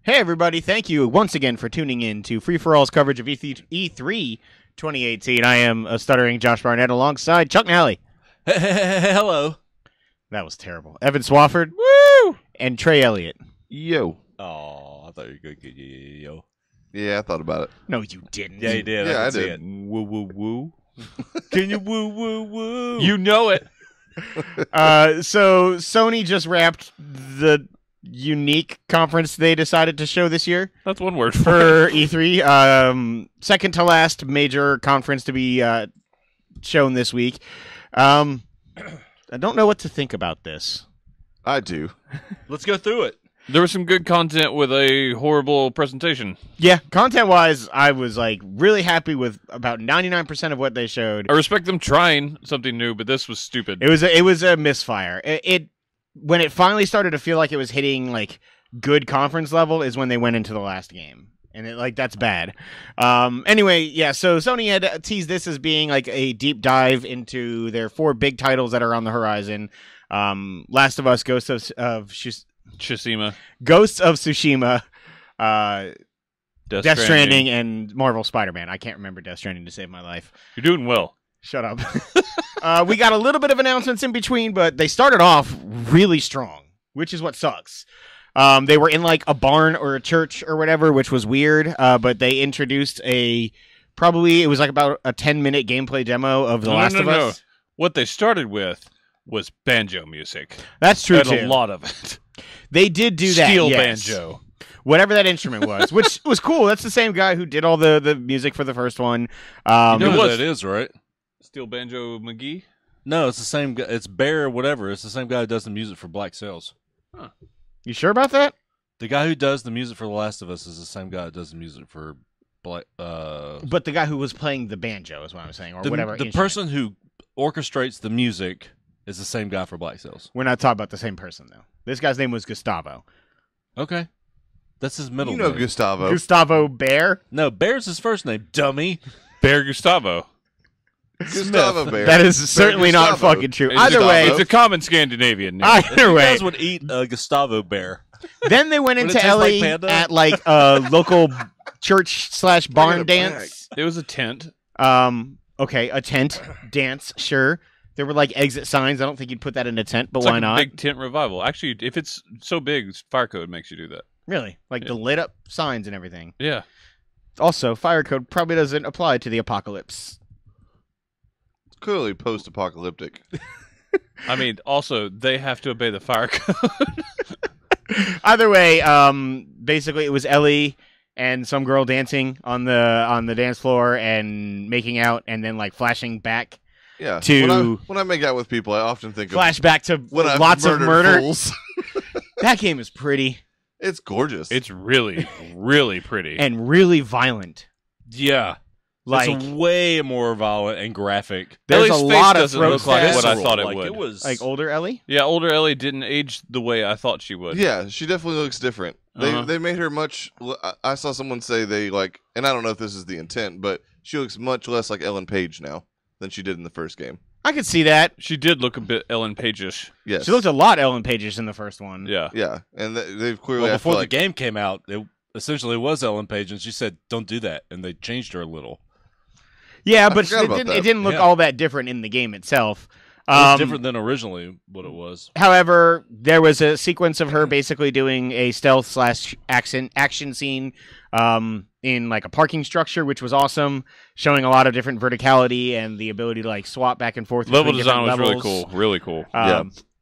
Hey, everybody. Thank you once again for tuning in to Free For All's coverage of E3 2018. I am a stuttering Josh Barnett alongside Chuck Nally. Hello. That was terrible. Evan Swafford. Woo! And Trey Elliott. Yo. Oh, I thought you were going to get yo. Yeah, I thought about it. No, you didn't. Yeah, you did. Yeah, I did. Woo, woo, woo. Can you woo, woo, woo? You know it. So Sony just wrapped the unique conference they decided to show this year That's one word for E3. Second to last major conference to be shown this week. I don't know what to think about this. I do. Let's go through it. There was some good content with a horrible presentation. Yeah, content-wise, I was like really happy with about 99% of what they showed. I respect them trying something new, but this was stupid. It was a misfire. It when it finally started to feel like it was hitting like good conference level is when they went into the last game. And that's bad. Anyway, yeah, so Sony had teased this as being like a deep dive into their 4 big titles that are on the horizon. Last of Us, Ghosts of Tsushima, Death Stranding, and Marvel Spider-Man. I can't remember Death Stranding to save my life. You're doing well. Shut up. We got a little bit of announcements in between, but they started off really strong, which is what sucks. They were in like a barn or a church or whatever, which was weird, but they introduced it was like about a 10-minute gameplay demo of The Last of Us. What they started with was banjo music. That's true, and too. a lot of it. They did do that, Steel yes. banjo. Whatever that instrument was, which was cool. That's the same guy who did all the music for the first one. You know what that is, right? Steel Banjo McGee? No, it's the same guy. It's Bear, whatever. It's the same guy who does the music for Black Sails. Huh. You sure about that? The guy who does the music for The Last of Us is the same guy that does the music for Black. But the guy who was playing the banjo is what I'm saying, or whatever. The person who orchestrates the music is the same guy for Black Sails. We're not talking about the same person, though. This guy's name was Gustavo. Okay. That's his middle You know name. Gustavo. Gustavo Bear? No, Bear's his first name, dummy. Bear Gustavo. Gustavo Bear. That is certainly not Gustavo. fucking true. It's Either way, It's a common Scandinavian name. either You way. guys would eat a Gustavo Bear. Then they went Would it into taste Ellie like panda? at like a local church/barn Bring it dance. It was a tent. Okay, a tent dance, sure. There were like exit signs. I don't think you'd put that in a tent, but It's why like not? a big tent revival. Actually, if it's so big, fire code makes you do that. Really? Like the lit up signs and everything. Yeah. Also, fire code probably doesn't apply to the apocalypse. It's clearly post-apocalyptic. I mean, also, they have to obey the fire code. Either way, basically it was Ellie and some girl dancing on the dance floor and making out and then like flashing back Yeah. to when I make out with people, I often think flashback to of when I've lots of murdered murder. fools. That game is pretty It's gorgeous. It's really, really pretty. and really violent. Yeah. Like it's way more violent and graphic. there's Ellie's a face lot of doesn't throat look like stabs. what I thought it Like, would. It was Like older Ellie. Yeah, older Ellie didn't age the way I thought she would. Yeah, she definitely looks different. Uh-huh. They made her much. I saw someone say they like, and I don't know if this is the intent, but she looks much less like Ellen Page now than she did in the first game. I could see that. She did look a bit Ellen Page-ish. Yes, She looked a lot Ellen Pages in the first one. Yeah. Yeah, and they've clearly. Well, I before feel the like, game came out, it essentially was Ellen Page, and she said, "Don't do that," and they changed her a little. Yeah, but forgot about it that. didn't look Yeah. all that different in the game itself. It was different than originally what it was. However, there was a sequence of her basically doing a stealth/action scene in like a parking structure, which was awesome, showing a lot of different verticality and the ability to like swap back and forth. Level between design was different really levels. cool. Really cool.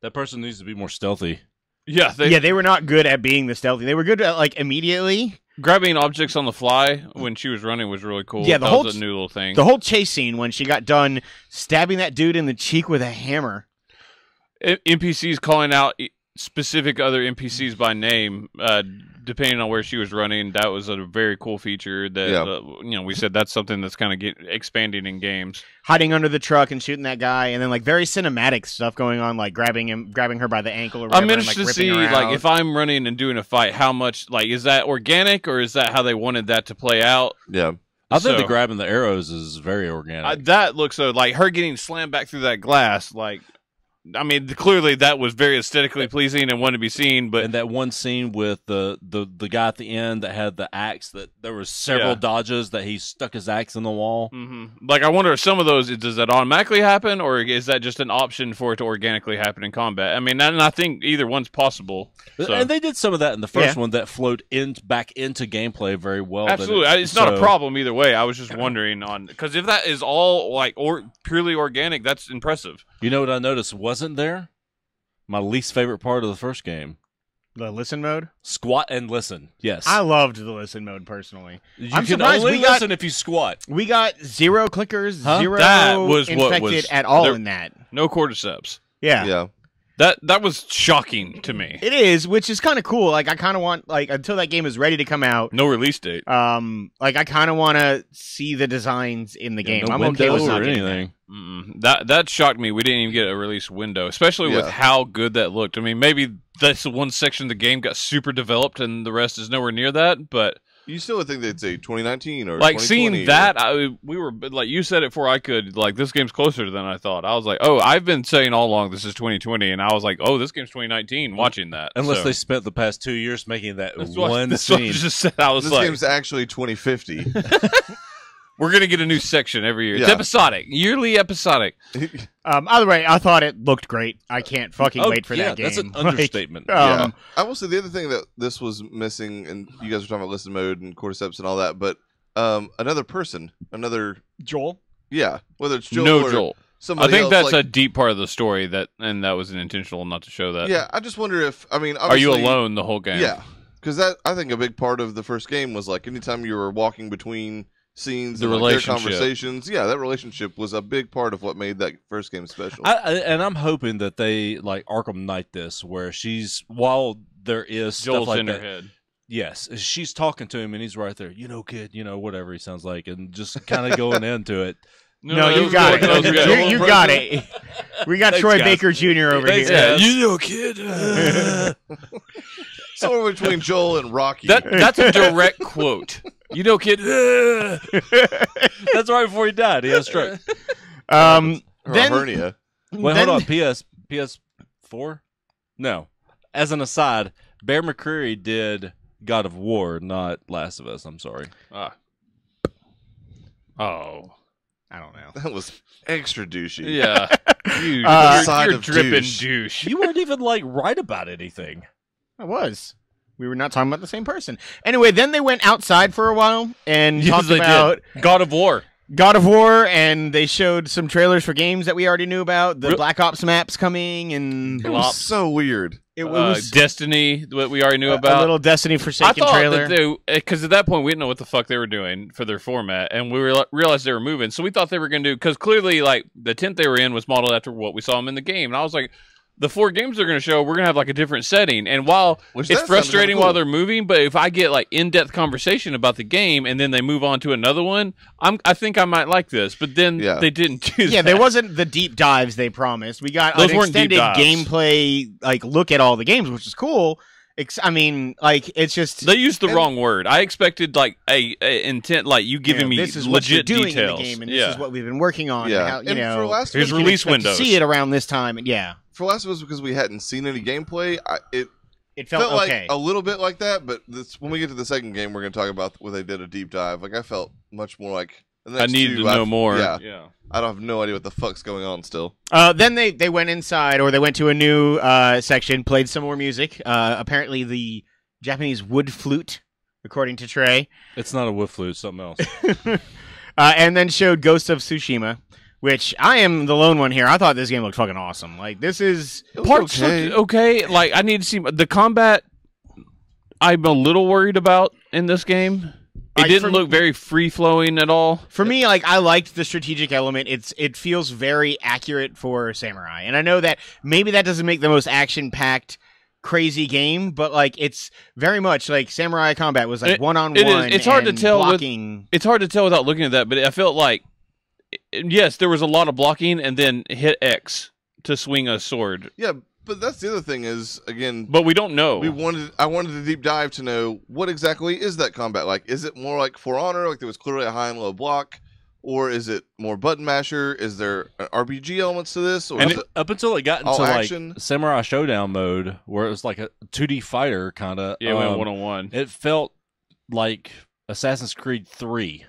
That person needs to be more stealthy. Yeah. They were not good at being the stealthy. They were good at like immediately. Grabbing objects on the fly when she was running was really cool. Yeah, the that whole was a new little thing. The whole chase scene when she got done stabbing that dude in the cheek with a hammer. NPCs calling out specific other NPCs by name, depending on where she was running. That was a very cool feature. That we said that's something that's kind of expanding in games. Hiding under the truck and shooting that guy, and then like very cinematic stuff going on, like grabbing her by the ankle. Or whatever, I'm and, interested like, to see, ripping her like, out. if I'm running and doing a fight, how much, like, is that organic or is that how they wanted that to play out? yeah, I think So- the grabbing the arrows is very organic. That looks so, like her getting slammed back through that glass, like I mean, clearly that was very aesthetically pleasing and wanted to be seen. But And that one scene with the guy at the end that had the axe, that there was several dodges that he stuck his axe in the wall. like, I wonder if some of those, does that automatically happen, or is that just an option for it to organically happen in combat? I mean, and I think either one's possible. So. And they did some of that in the first one that flowed back into gameplay very well. Absolutely, it's not a problem either way. I was just wondering because if that is all like purely organic, that's impressive. You know what I noticed wasn't there? My least favorite part of the first game. The listen mode? Squat and listen. Yes. I loved the listen mode personally. You I'm can surprised only we got- listen if you squat. We got 0 clickers, 0 That was what infected was- at all there- in that. No cordyceps. Yeah. Yeah. That was shocking to me. It is, which is kind of cool. Like I kind of want until that game is ready to come out. No release date. Like I kind of want to see the designs in the game. No I'm okay with windows not or getting anything. That shocked me. We didn't even get a release window, especially with Yeah. how good that looked. I mean, maybe that's the one section of the game got super developed and the rest is nowhere near that. But You still would think they'd say 2019 or like 2020 seeing that, we were like you said it before I could. Like this game's closer than I thought. I was like, oh, I've been saying all along this is 2020, and I was like, oh, this game's 2019. Watching that, Unless So, they spent the past 2 years making that that's one that's what I scene. just said. I was This like, game's actually 2050. we're gonna get a new section every year. It's Yeah. episodic, yearly episodic. Either way, I thought it looked great. I can't fucking Oh, wait for yeah, that game. that's an Like, understatement. Yeah. I will say the other thing that this was missing, and you guys were talking about listen mode and cordyceps and all that, but another person, Joel. whether it's Joel No or Joel. somebody I think else, that's like, a deep part of the story and that was intentional not to show that. Yeah, I just wonder if, I mean, Are you obviously- alone the whole game? Yeah, because that, I think a big part of the first game was like anytime you were walking between scenes The and like, their relationship. conversations, that relationship was a big part of what made that first game special. And I'm hoping that they like Arkham Knight this, where while there is Joel's stuff like in that, her head. yes, she's talking to him and he's right there. Kid, whatever he sounds like, and just kind of going into it. No, that you was got good. That was it. good. You got it. We got Thanks, Troy guys. Baker Jr. over Thanks, here. guys. Kid. Somewhere between Joel and Rocky. That's a direct quote. Kid. That's right before he died. He had a stroke. or then- a hernia. Wait, Then- hold on. PS4? No. As an aside, Bear McCreary did God of War, not Last of Us. I'm sorry. Oh. I don't know. That was extra douchey. Yeah. Side You're of dripping douche. douche. You weren't even right about anything. I was. We were not talking about the same person. Anyway, then they went outside for a while and Yes, talked they about did. God of War. God of War, and they showed some trailers for games that we already knew about. The Real- Black Ops maps coming, and It was so weird. it was Destiny, what we already knew a about. little Destiny I Forsaken thought trailer. that because at that point we didn't know what the fuck they were doing for their format, and we realized they were moving. So we thought they were going to do, because clearly, like, the tent they were in was modeled after what we saw them in the game, and I was like, the 4 games they're going to show, we're going to have like a different setting. And while Which it's that sounded frustrating kinda cool. while they're moving, but if I get like in-depth conversation about the game and then they move on to another one, I think I might like this. But then Yeah. they didn't do that. Yeah, there wasn't the deep dives they promised. We got Those an weren't deep extended dives. gameplay, like look at all the games, which is cool. I mean, like it's just They used the And- wrong word. I expected like a intent, like you giving me this is what you're legit doing details. in the game, and yeah. this is what we've been working on. Yeah. and how, And for Last of here's Us, you can release expect to windows. see it around this time, and yeah, for Last of Us, because we hadn't seen any gameplay, it it felt, felt okay. like a little bit like that. But when we get to the second game, we're going to talk about where they did a deep dive. Like I felt much more like the I next needed two, to know more. Yeah, I don't have no idea what the fuck's going on still. Then they went inside, or they went to a new section, played some more music. Apparently, the Japanese wood flute, according to Trey, It's not a wood flute, it's something else. and then showed Ghost of Tsushima, which I am the lone one here. I thought this game looked fucking awesome. Like this is It was Parts okay. looked okay. Like I need to see the combat. I'm a little worried about in this game. It Like, didn't look very free flowing at all. For me, like I liked the strategic element. It feels very accurate for Samurai, and I know that maybe that doesn't make the most action packed, crazy game, but like it's very much like Samurai combat was like one on it is. one. It's hard to tell with- blocking. It's hard to tell without looking at that, but I felt like yes, there was a lot of blocking and then hit X to swing a sword, Yeah, but that's the other thing is again. but we don't know. I wanted a deep dive to know what exactly is that combat like. Is it more like For Honor, like there was clearly a high and low block, or is it more button masher? Is there RPG elements to this? Or And is it up until it got all into action? like Samurai Showdown mode, where it was like a 2D fighter kind of. Yeah, we went 1-on-1. It felt like Assassin's Creed 3.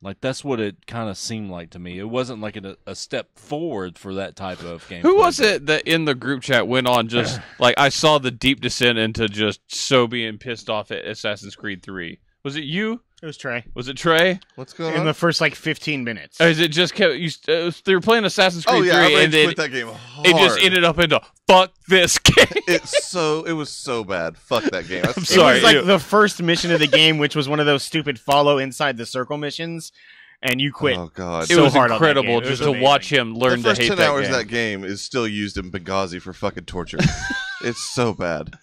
Like, that's what it kind of seemed like to me. It wasn't like a step forward for that type of game. Who was it that in the group chat went on just like I saw the deep descent into just so being pissed off at Assassin's Creed 3? Was it you? It was Trey. Was it Trey? What's going In on? the first like 15 minutes. Or is it just kept? They were playing Assassin's Creed Oh yeah, 3, I and rage then quit that game hard. it just ended up into fuck this game. It was so bad. Fuck that game. I'm It sorry. was like the first mission of the game, which was one of those stupid follow inside the circle missions, and you quit. Oh god. It so was hard on that incredible game. It was just to amazing. watch him learn the first to hate 10 that hours game. of that game is still used in Benghazi for fucking torture. It's so bad.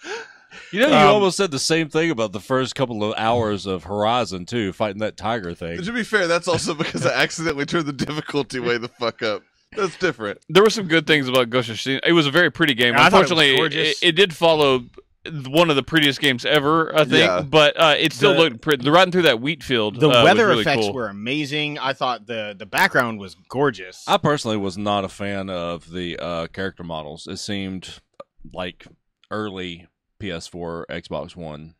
You know, you almost said the same thing about the first couple of hours of Horizon, too, fighting that tiger thing. To be fair, that's also because I accidentally turned the difficulty way the fuck up. That's different. There were some good things about Ghost of Tsushima. It was a very pretty game. Yeah, I thought it was Unfortunately, gorgeous. it did follow one of the prettiest games ever, I think. Yeah. But it still The- looked pretty. Riding through that wheat field, The was weather really effects cool. were amazing. I thought the background was gorgeous. I personally was not a fan of the character models. It seemed like early PS4, Xbox One.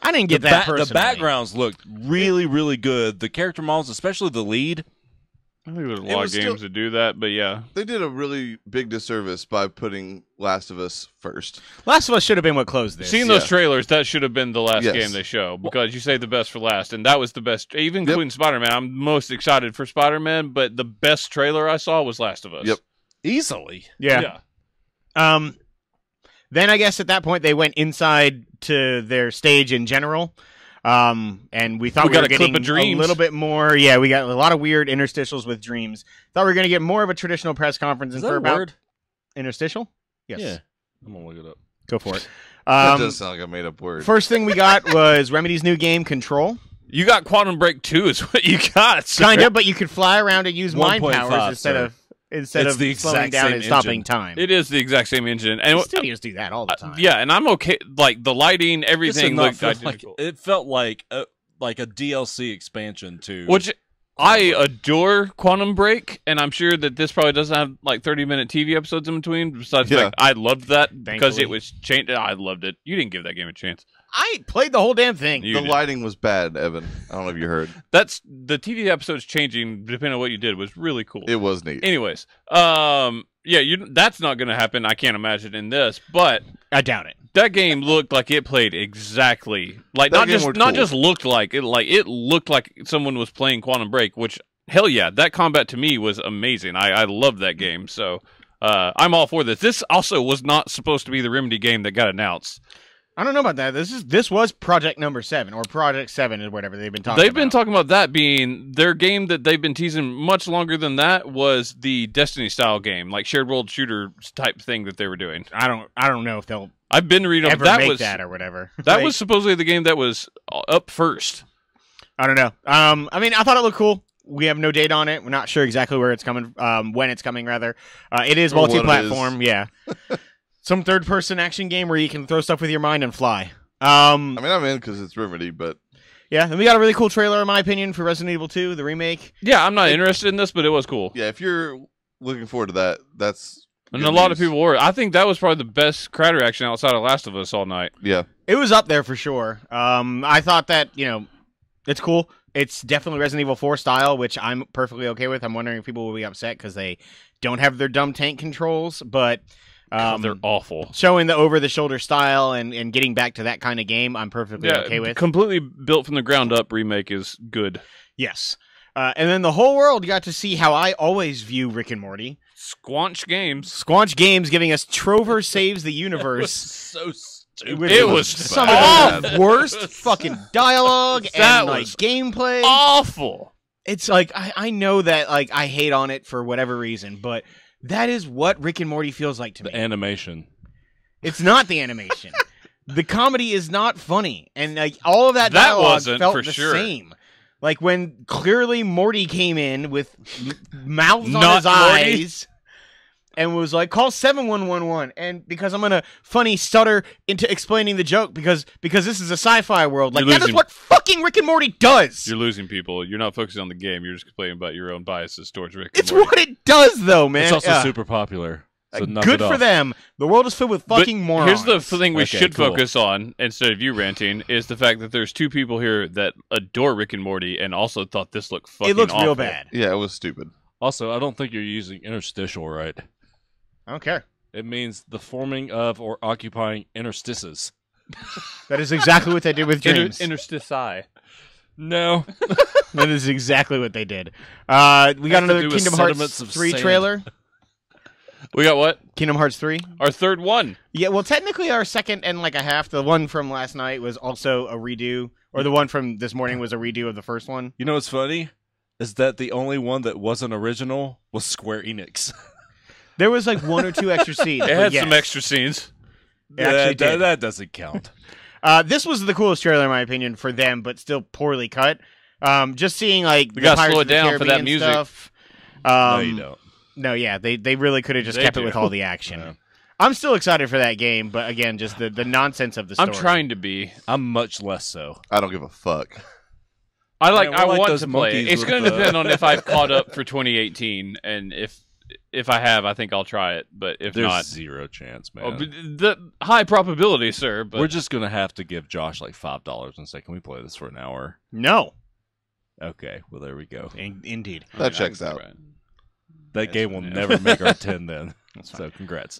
I didn't get that personally. The backgrounds looked really, really good. The character models, especially the lead. I think there's a It lot was of games still- that do that, but yeah. They did a really big disservice by putting Last of Us first. Last of Us should have been what closed this. Seeing those yeah. trailers, that should have been the last Yes. game they show because you saved the best for last, and that was the best. Even including Spider-Man, I'm most excited for Spider-Man, but the best trailer I saw was Last of Us. Yep. Easily. Yeah. Then I guess at that point they went inside to their stage in general. And we thought We we got were a clip getting of Dreams. a little bit more. Yeah, we got a lot of weird interstitials with Dreams. Thought we were going to get more of a traditional press conference Is and that for a about word? interstitial. Yes, Yeah. I'm going to look it up. go for it. That does sound like a made up word. First thing we got was Remedy's new game, Control. You got Quantum Break 2 is what you got. sir. Kind of, but you could fly around and use mind 1.5, powers instead sir. of It's the slowing exact down same and stopping engine. time. It is the exact same engine. And Studios do that all the time. yeah, and I'm okay. Like the lighting, This everything did not looked feel identical. it felt like a DLC expansion to Which I adore Quantum Break, and I'm sure that this probably doesn't have like 30-minute TV episodes in between. Besides, Yeah. like, I loved that because Thankfully. it was changed. I loved it. You didn't give that game a chance. I played the whole damn thing. You the did. lighting was bad, Evan. I don't know if you heard. That's the TV episodes changing depending on what you did was really cool. It was neat. Anyways, that's not going to happen. I can't imagine in this, but I doubt it. that game looked like it played exactly like That not game just looked not cool. just looked like it. Like it looked like someone was playing Quantum Break, which hell yeah, that combat to me was amazing. I loved that game, so I'm all for this. This also was not supposed to be the Remedy game that got announced. I don't know about that. This was Project Number 7 or Project 7 or whatever they've been talking They've about. been talking about that being their game that they've been teasing much longer than that was the Destiny style game, like shared world shooter type thing that they were doing. I don't know if they'll I've been reading ever that make was that or whatever. that Like, was supposedly the game that was up first. I don't know. I mean, I thought it looked cool. We have no date on it. We're not sure exactly where it's coming. When it's coming, rather. It is Or what it multi-platform. Yeah. Some third-person action game where you can throw stuff with your mind and fly. I mean, I'm in because it's Remedy, but Yeah, and we got a really cool trailer, in my opinion, for Resident Evil 2, the remake. Yeah, I'm not interested in this, but it was cool. yeah, if you're looking forward to that, that's And good a lot of news. people were. I think that was probably the best crowd reaction outside of Last of Us all night. Yeah, It was up there for sure. I thought that, it's cool. It's definitely Resident Evil 4 style, which I'm perfectly okay with. I'm wondering if people will be upset because they don't have their dumb tank controls, but God, they're awful. showing the over-the-shoulder style and getting back to that kind of game, I'm perfectly okay with. completely built from the ground up remake is good. Yes. And then the whole world got to see how I always view Rick and Morty. Squanch Games. Squanch Games giving us Trover Saves the It was Universe. so stupid. with It was some bad. of the worst fucking dialogue That and like was gameplay. Awful. It's like I know that like I hate on it for whatever reason, but that is what Rick and Morty feels like to me. The animation. It's not the animation. The comedy is not funny, and like all of that That dialogue wasn't, felt for the sure. same. Like when clearly Morty came in with mouths on Not his Morty. eyes, and was like, call 7111. And because I'm gonna funny stutter into explaining the joke because this is a sci-fi world. Like, that is what fucking Rick and Morty does. You're losing people. You're not focusing on the game. You're just complaining about your own biases towards Rick and It's Morty. what it does, though, man. It's also Yeah. super popular. So knock Good it for off. them. The world is filled with fucking morons. Here's the thing we Okay, should cool. focus on, instead of you ranting, is the fact that there's two people here that adore Rick and Morty and also thought this looked fucking It looks awful. real bad. Yeah, it was stupid. Also, I don't think you're using interstitial right. I don't care. It means the forming of or occupying interstices. That is exactly what they did with Dreams. Interstici. No. That is exactly what they did. We got to another do with Kingdom sediments Hearts of 3 sand. trailer. We got what? Kingdom Hearts 3. Our third one. Yeah, well, technically our second and like a half. The one from last night was also a redo, or the one from this morning was a redo of the first one. You know what's funny? Is that the only one that wasn't original was Square Enix. There was like one or two extra scenes. It but had yes, some extra scenes. It actually did. That doesn't count. This was the coolest trailer in my opinion for them, but still poorly cut. Just seeing like We the gotta Pirates slow of it the down for that Caribbean music. stuff. No, you don't. No, yeah, they really could have just They kept do. it with all the action. Yeah. I'm still excited for that game, but again, just the nonsense of the story. I'm trying to be. I'm much less so. I don't give a fuck. I like. Man, I we're like want those to play. monkeys It's with going to the- depend on if I've caught up for 2018, and if I have, I think I'll try it. But if There's not, zero chance, man. oh, but the high probability, sir. But We're just gonna have to give Josh like $5 and say, "Can we play this for an hour?" No, Okay, well there we go. indeed. That checks out. Right. That game will yeah. never make our 10 then. That's So congrats.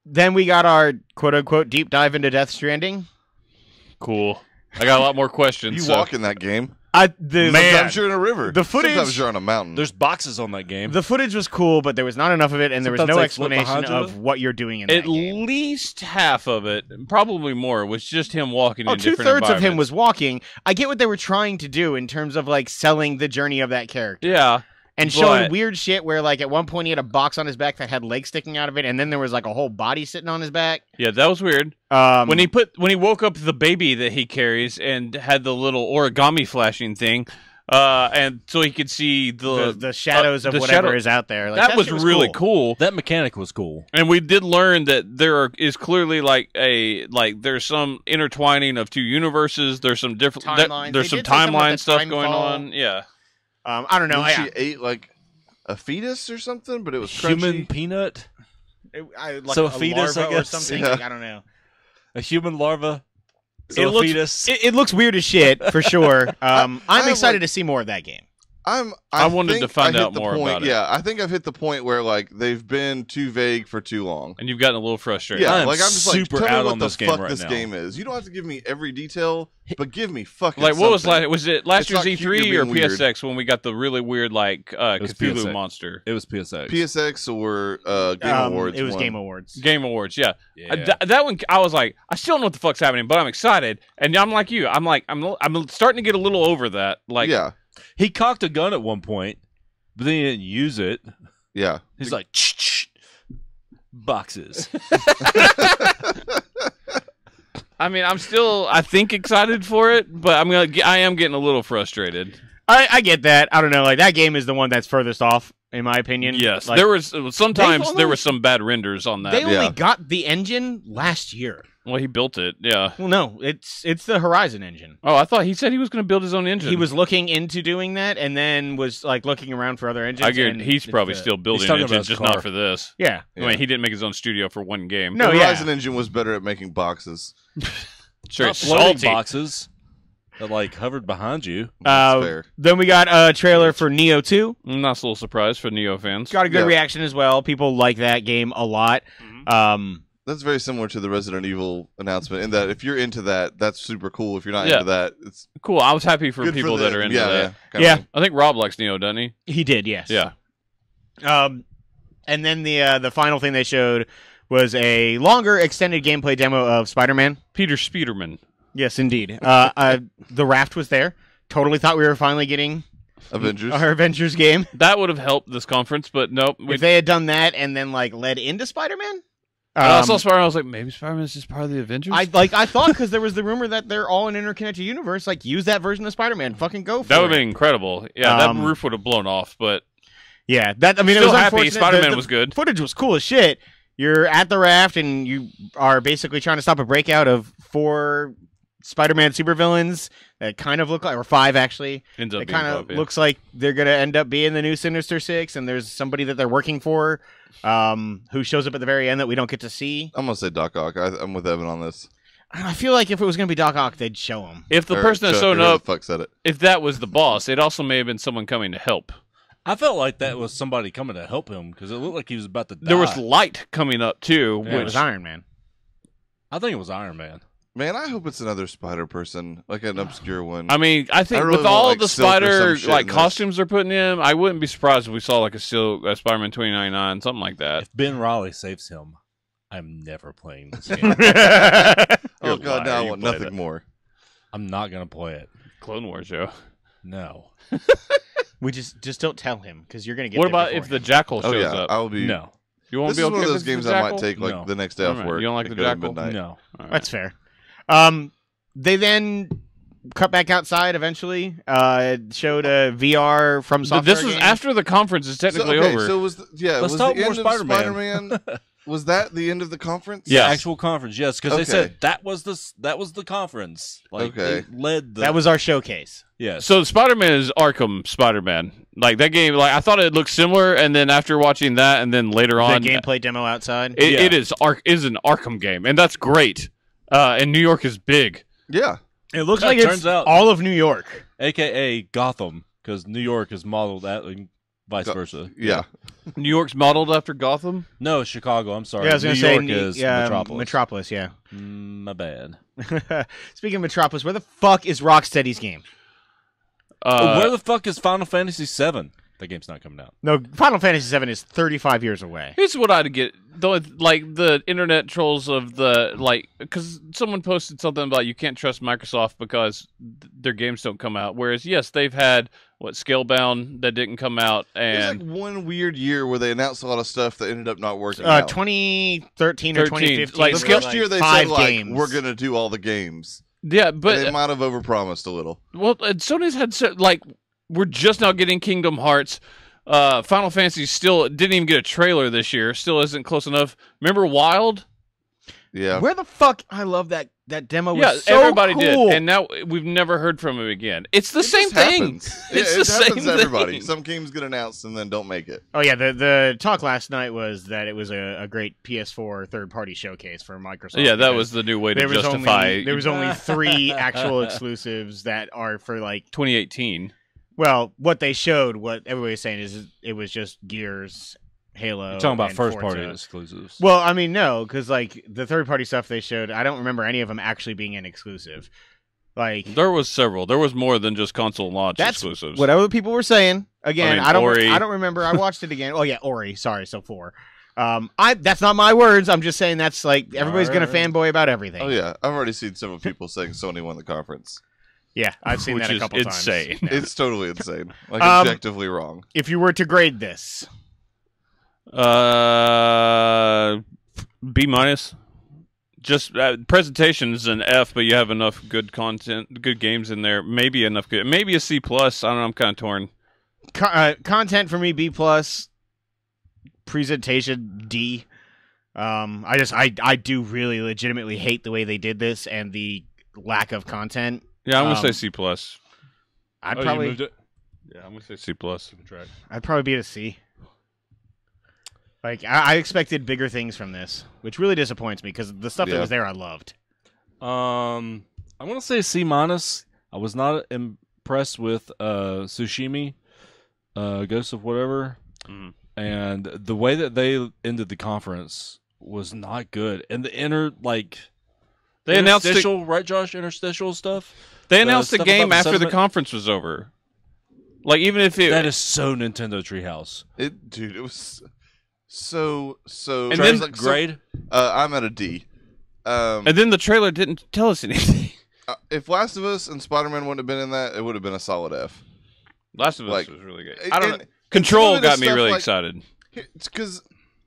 Then we got our quote unquote deep dive into Death Stranding. Cool. I got a lot more questions. You so- walk in that game. Man, Sometimes you're in a river. the footage- Sometimes you're on a mountain. There's boxes on that game. the footage was cool, but there was not enough of it, and there was Sometimes no they flip explanation behind you. of what you're doing in At that game. least half of it, probably more, was just him walking Oh, in different 2/3 of him environments. was walking. I get what they were trying to do in terms of like selling the journey of that character. Yeah. And showing But- weird shit where, like, at one point he had a box on his back that had legs sticking out of it, and then there was like a whole body sitting on his back. Yeah, that was weird. When he woke up the baby that he carries and had the little origami flashing thing, and so he could see the shadows of the whatever shadow- is out there. Like, that was shit really cool. That mechanic was cool. And we did learn that is clearly there's some intertwining of two universes. There's some different Timelines. there's They some did say something with timeline the stuff time going fall. on. Yeah. I don't know. She ate like a fetus or something, but it was crunchy. Human peanut? Like So a a fetus, larva I or guess? something. Yeah. Like, I don't know. A human larva? It So a looks- fetus? It looks weird as shit for sure. I'm have, excited like- to see more of that game. I wanted think to find I hit out the more point, about it. Yeah, I think I've hit the point where like they've been too vague for too long. And you've gotten a little frustrated. Yeah, I'm like I'm just like, super tell me out what on the this game fuck right this now. game is. You don't have to give me every detail, but give me fucking Like what was something. was it last It's year's not cute, E3 you're or being weird. PSX when we got the really weird like was Cthulhu PSX. monster It was PSX. PSX or Game Awards? It was one. Game Awards. Game Awards? Yeah, Yeah. that one I was like, I still don't know what the fuck's happening, but I'm excited. And I'm like you, I'm starting to get a little over that. Like, Yeah, He cocked a gun at one point, but then he didn't use it. yeah. He's like, "Shh, boxes." I mean, I'm still I think excited for it, but I am getting a little frustrated. I get that. I don't know. Like that game is the one that's furthest off, in my opinion. Yes, Like, there was sometimes only- there were some bad renders on that. They only Yeah. got the engine last year. Well, he built it. Yeah. Well, no, it's the Horizon engine. Oh, I thought he said he was going to build his own engine. He was looking into doing that, and then was like looking around for other engines. I guarantee and he's it's probably the- still building talking engines, about his just car. not for this. Yeah. I mean, he didn't make his own studio for one game. No, the yeah. Horizon engine was better at making boxes. Straight Not floating salty. boxes that like hovered behind you. That's fair. Then we got a trailer for Neo 2. Nice little surprise for Neo fans. Got a good Yeah. reaction as well. People like that game a lot. That's very similar to the Resident Evil announcement in that if you're into that, that's super cool. If you're not Yeah. into that, it's Cool. I was happy for good people for that them. are into yeah, that. kinda Yeah. thing. I think Rob likes Neo, doesn't he? He did, yes. Yeah. And then the final thing they showed was a longer extended gameplay demo of Spider-Man. Peter Spiderman. Yes, indeed. The raft was there. Totally thought we were finally getting Avengers. our Avengers game. That would have helped this conference, but nope. If they had done that and then like led into Spider-Man, I saw Spider-Man. I was like, maybe Spider-Man's just part of the Avengers. I thought because there was the rumor that they're all an interconnected universe. Like use that version of Spider-Man. Fucking go for that would it. have been incredible. Yeah, that Um, roof would have blown off. But Yeah, that I mean, Still it was happy. unfortunate. Spider-Man The was good. Footage was cool as shit. You're at the raft and you are basically trying to stop a breakout of 4 Spider-Man supervillains that kind of look like, or 5 actually. Ends up It being kind Bob, of yeah. looks like they're gonna end up being the new Sinister Six, and there's somebody that they're working for, who shows up at the very end that we don't get to see. I'm gonna say Doc Ock. I'm with Evan on this. I feel like if it was gonna be Doc Ock, they'd show him. If the Or person that Chuck, showed or whoever up, the fuck said it. if that was the boss, it also may have been someone coming to help. I felt like that was somebody coming to help him because it looked like he was about to die. There was light coming up too, Yeah. It was which Iron Man. I think it was Iron Man. Man, I hope it's another Spider person, like an obscure one. I mean, I think I really with want, all like, the Silk or spider some shit like in this. costumes they're putting in, I wouldn't be surprised if we saw like a Spider-Man 2099, something like that. If Ben Riley saves him, I'm never playing this game. Oh You're a god, now liar, I you want played nothing it. more. I'm not gonna play it. Clone Wars, Joe. No. We just don't tell him because you're gonna get. What there about before if the him. Jackal Oh shows yeah, up? I will be. No. You won't This be is okay one of if those it's the games I might Jackal? take like No. the next day off Alright, work. you don't like It the could have Jackal? been nice. No. All right. That's fair. They then cut back outside eventually. Showed a VR from software. This was game. after the conference is technically over. So was Let's was talk the more end of Spider-Man. Spider-Man? Was that the end of the conference? Yeah. Actual conference, yes, because they Okay. said that was the conference. Like Okay. they led the That was our showcase. yes. So Spider-Man is Arkham Spider-Man. Like that game, like I thought it looked similar, and then after watching that, and then later The on, gameplay demo outside. it, Yeah. it is an Arkham game, and that's great. And New York is big. Yeah. It looks Yeah, like it it's turns out- all of New York. AKA Gotham, because New York is modeled that and vice versa. Yeah. New York's modeled after Gotham. No, Chicago. I'm sorry. Yeah, I was New gonna say York is Metropolis. Metropolis, yeah. My bad. Speaking of Metropolis, where the fuck is Rocksteady's game? Where the fuck is Final Fantasy VII? That game's not coming out. No, Final Fantasy VII is 35 years away. Here's what I'd get though, like the internet trolls of the because someone posted something about you can't trust Microsoft because their games don't come out. Whereas yes, they've had Scalebound that didn't come out, There's and like one weird year where they announced a lot of stuff that ended up not working out. 2013 or 13, 2015. like, The were first like year they 5 said like games. we're gonna do all the games. yeah, But but they might have overpromised a little. well, and Sony's had we're just now getting Kingdom Hearts. Final Fantasy still didn't even get a trailer this year. Still isn't close enough. Remember Wild? Yeah. Where the fuck? I love that demo. Yeah, Was so everybody cool. did, and now we've never heard from him again. It's the It same just thing. happens. Yeah, It's it the happens same to everybody. thing. Some games get announced and then don't make it. Oh yeah, the talk last night was that it was a great PS4 third-party showcase for Microsoft. Yeah, that because was the new way to there was justify. there was only 3 actual exclusives that are for like 2018. well, what they showed. What everybody's saying is it was just Gears, Halo. You're talking about and first Forza. party exclusives. Well, I mean, no, because like the third-party stuff they showed, I don't remember any of them actually being an exclusive. Like There was several. There was more than just console launch that's exclusives. what other people were saying. Again, I mean, Ori. I don't remember. I watched it again. Oh yeah, Ori. Sorry, so 4. That's not my words. I'm just saying that's like everybody's gonna Alright. fanboy about everything. Oh yeah, I've already seen several people saying Sony won the conference. Yeah, I've seen Which that a is couple insane. times. It's totally insane. Like Um, objectively wrong. If you were to grade this, B minus. Just presentation is an F, but you have enough good content, good games in there. Maybe enough good. Maybe a C plus. I don't know. I'm kind of torn. content for me B plus, presentation D. I do really legitimately hate the way they did this and the lack of content. Yeah, I'm gonna say Um, C plus. I'd Oh, you probably moved it? Yeah, I'm gonna say C plus. I'd probably be at a C. Like I expected bigger things from this, which really disappoints me because the stuff that Yeah. was there I loved. I'm gonna say C minus. I was not impressed with Tsushima, Ghost of whatever, Mhm. and the way that they ended the conference was not good. And the They announced the, interstitial, right, Josh? Interstitial stuff. they announced the stuff game about the after the settlement? conference was over. Like even if it That is so Nintendo Treehouse. It was so. And Travis, then- like, so- Grade. I'm at a D. and then the trailer didn't tell us anything. If Last of Us and Spider-Man wouldn't have been in that, it would have been a solid F. Last of Us Like, was really good. and- I don't and know. Control some of the got me stuff, really like- excited. It's because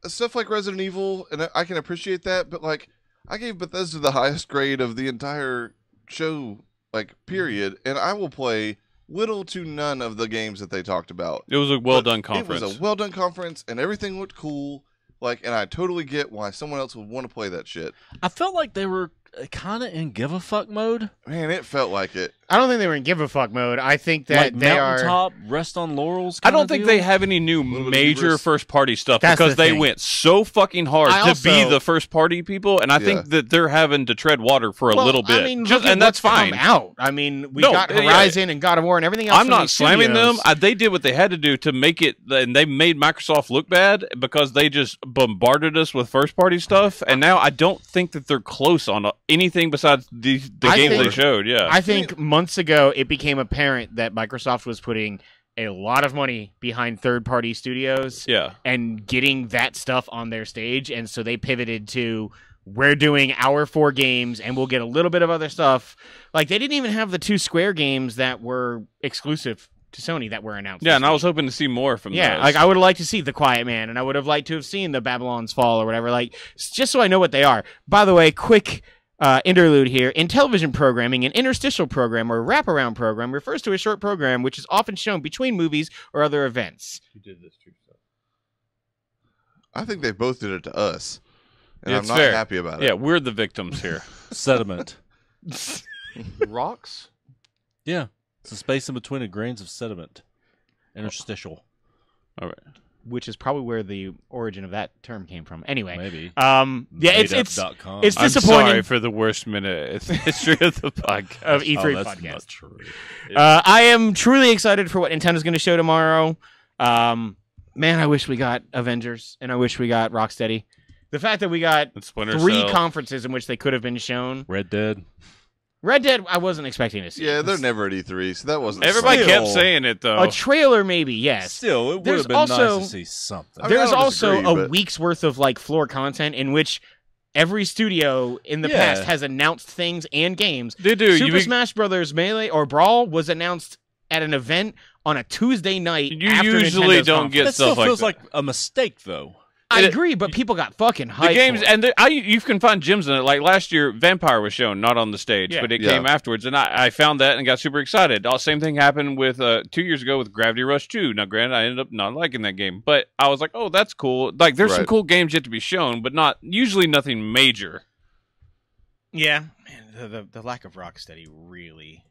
stuff like Resident Evil, and I can appreciate that, but like I gave Bethesda the highest grade of the entire show, like period, and I will play little to none of the games that they talked about. It was a well-done conference. It was a well-done conference, and everything looked cool. And I totally get why someone else would want to play that shit. I felt like they were kind of in give a fuck mode. Man, it felt like it. I don't think they were in give a fuck mode. I think that Like they are. mountaintop, rest on laurels. I don't kinda think deal. they have any new Little bit major Ebers. first-party stuff That's because the they thing. went so fucking hard I to be also- the first-party people, and I Yeah. think that they're having to tread water for a Well, little bit. I mean, Just- look at and that's what's fine. come out. I mean, we No, got yeah. Horizon and God of War and everything else. I'm from not these slamming them. studios. They did what they had to do to make it, and they made Microsoft look bad because they just bombarded us with first-party stuff. And now I don't think that they're close on anything besides the I games they think- showed. Yeah, I think months ago it became apparent that Microsoft was putting a lot of money behind third-party studios yeah. and getting that stuff on their stage, and so they pivoted to we're doing our 4 games and we'll get a little bit of other stuff. Like they didn't even have the 2 Square games that were exclusive to Sony that were announced. Yeah, this and I week. was hoping to see more from Yeah, those. like I would have liked to see The Quiet Man, and I would have liked to have seen the Babylon's Fall or whatever, like just so I know what they are. By the way, quick interlude here. In television programming, an interstitial program or wraparound program refers to a short program which is often shown between movies or other events. You did this to yourself. I think they both did it to us. And It's I'm not fair. happy about Yeah, it. we're the victims here. sediment. Rocks? Yeah, it's the space in between the grains of sediment. Interstitial, All right. Which is probably where the origin of that term came from. Anyway, maybe. yeah, it's Madeup.com. it's I'm disappointing. sorry for the worst minute in the history of the podcast. Of E3 that's podcast. not true. I am truly excited for what Nintendo's going to show tomorrow. Man, I wish we got Avengers, and I wish we got Rocksteady. The fact that we got And Splinter 3 Cell. conferences in which they could have been shown. Red Dead. Red Dead, I wasn't expecting to see. Yeah, they're never at E3, so that wasn't. Everybody something. kept saying it though. A trailer, maybe, yes. Still, it would There's have been also- nice to see something. I mean, There's I don't also disagree, a but- week's worth of like floor content in which every studio in the Yeah. past has announced things and games. They do. Super You, Smash Brothers Melee or Brawl was announced at an event on a Tuesday night. You after usually Nintendo's don't conference. get that still stuff like feels that. like a mistake, though. I it- agree, but people got fucking hyped. the games for it. and you can find gems in it. Like last year, Vampire was shown, not on the stage, Yeah. but it Yeah. came afterwards, and I found that and got super excited. Same thing happened with 2 years ago with Gravity Rush 2. Now, granted, I ended up not liking that game, but I was like, oh, that's cool. Like, there's some Right. cool games yet to be shown, but not usually nothing major. Yeah, man, the lack of Rocksteady really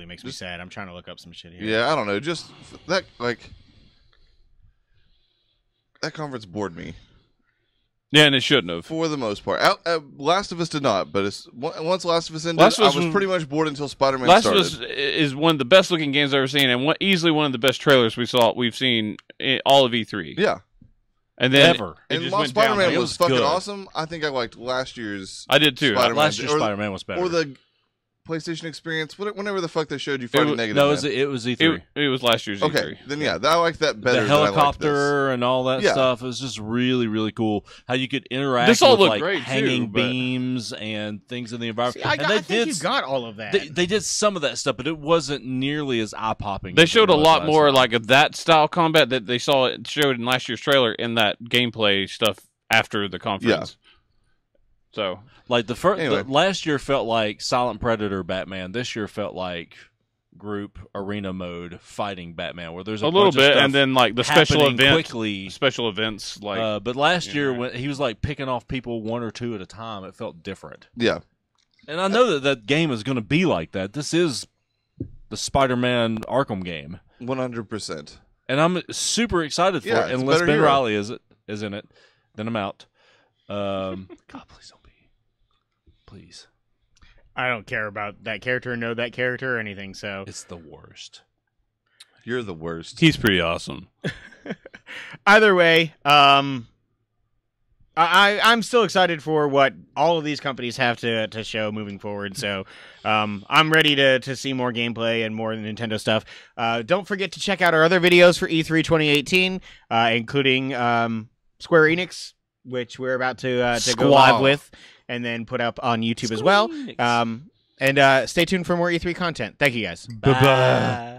makes me sad. I'm trying to look up some shit here. Yeah, I don't know. Just that, that conference bored me Yeah, and it shouldn't have. for the most part. Last of Us did not, but once Last of Us ended, Last of Us I was was- pretty much bored until Spider-Man Last of started. Us is one of the best looking games I've ever seen, and easily one of the best trailers we've seen in all of E3. Yeah, And then Ever. it and just while went Spider-Man downhill. It was was fucking good. awesome, I think I liked last year's I did too. Spider-Man. Last year's or the- Spider-Man was better. or the PlayStation experience. Whenever the fuck they showed you fighting was- negative. no, Man. it was E3. It was last year's Okay, E3. then yeah, I liked that better. The than I liked helicopter and all that Yeah. stuff. It was just really, really cool. How you could interact This all with looked like great, too, hanging but- beams and things in the environment. See, I and think you got all of that. They did some of that stuff, but it wasn't nearly as eye popping. They showed a lot more like of that style combat that they saw it showed in last year's trailer in that gameplay stuff after the conference. So Like the first Anyway. last year felt like Silent Predator Batman. This year felt like group arena mode fighting Batman, where there's a little bunch of bit, stuff and then like the special happening event, quickly. special events like But last year Yeah. when he was like picking off people one or two at a time, it felt different. Yeah, And I know that game is going to be like that. This is the Spider-Man Arkham game, 100%. and I'm super excited for Yeah, it. it's a Unless better Ben hero. Riley is in it, then I'm out. God, please don't be. Please, I don't care about that character, know that character, or anything. So it's the worst. You're the worst. he's pretty awesome. either way, I'm still excited for what all of these companies have to show moving forward. So I'm ready to see more gameplay and more Nintendo stuff. Don't forget to check out our other videos for E3 2018, including Square Enix, which we're about to go live Squaw. with and then put up on YouTube as well. And stay tuned for more E3 content. Thank you guys. Bye.